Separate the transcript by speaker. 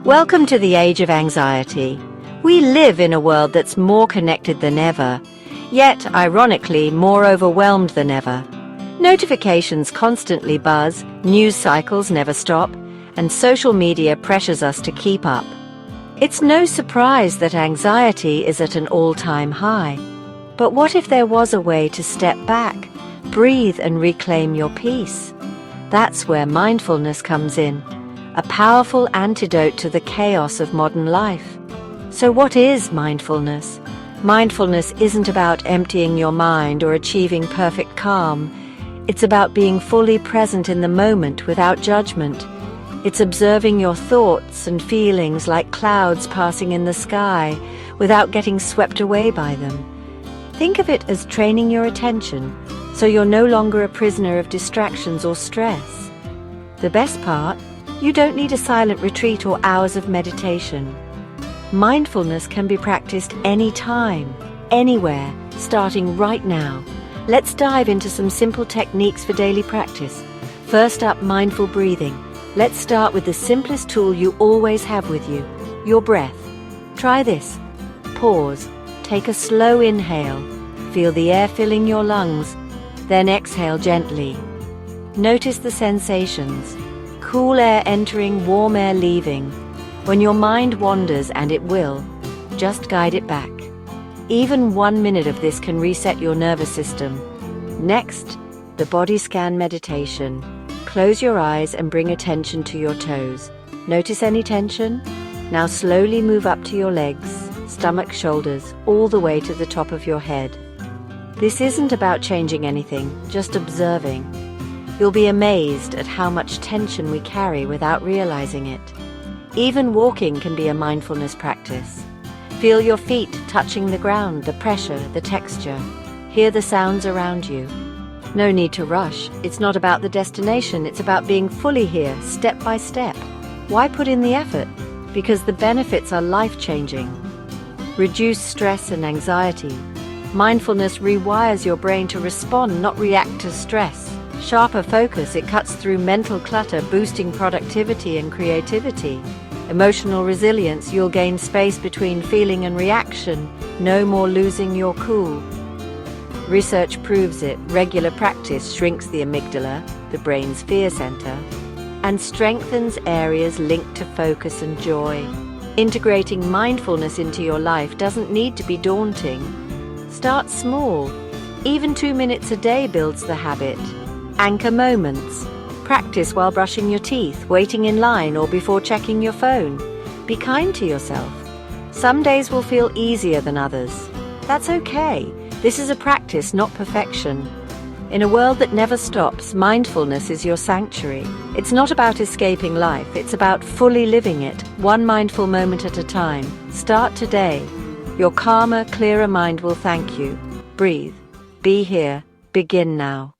Speaker 1: Welcome to the age of anxiety. We live in a world that's more connected than ever, yet, ironically, more overwhelmed than ever. Notifications constantly buzz, news cycles never stop, and social media pressures us to keep up. It's no surprise that anxiety is at an all-time high. But what if there was a way to step back, breathe, and reclaim your peace? That's where mindfulness comes in, a powerful antidote to the chaos of modern life. So what is mindfulness? Mindfulness isn't about emptying your mind or achieving perfect calm. It's about being fully present in the moment without judgment. It's observing your thoughts and feelings like clouds passing in the sky without getting swept away by them. Think of it as training your attention so you're no longer a prisoner of distractions or stress. The best part? You don't need a silent retreat or hours of meditation. Mindfulness can be practiced anytime, anywhere, starting right now. Let's dive into some simple techniques for daily practice. First up, mindful breathing. Let's start with the simplest tool you always have with you, your breath. Try this. Pause. Take a slow inhale. Feel the air filling your lungs. Then exhale gently. Notice the sensations. Cool air entering, warm air leaving. When your mind wanders, and it will, just guide it back. Even 1 minute of this can reset your nervous system. Next, the body scan meditation. Close your eyes and bring attention to your toes. Notice any tension? Now slowly move up to your legs, stomach, shoulders, all the way to the top of your head. This isn't about changing anything, just observing. You'll be amazed at how much tension we carry without realizing it. Even walking can be a mindfulness practice. Feel your feet touching the ground, the pressure, the texture. Hear the sounds around you. No need to rush. It's not about the destination, it's about being fully here, step by step. Why put in the effort? Because the benefits are life-changing. Reduce stress and anxiety. Mindfulness rewires your brain to respond, not react to stress. Sharper focus, it cuts through mental clutter, boosting productivity and creativity. Emotional resilience, you'll gain space between feeling and reaction, no more losing your cool. Research proves it. Regular practice shrinks the amygdala, the brain's fear center, and strengthens areas linked to focus and joy. Integrating mindfulness into your life doesn't need to be daunting. Start small. Even 2 minutes a day builds the habit. Anchor moments. Practice while brushing your teeth, waiting in line, or before checking your phone. Be kind to yourself. Some days will feel easier than others. That's okay. This is a practice, not perfection. In a world that never stops, mindfulness is your sanctuary. It's not about escaping life, it's about fully living it, one mindful moment at a time. Start today. Your calmer, clearer mind will thank you. Breathe. Be here. Begin now.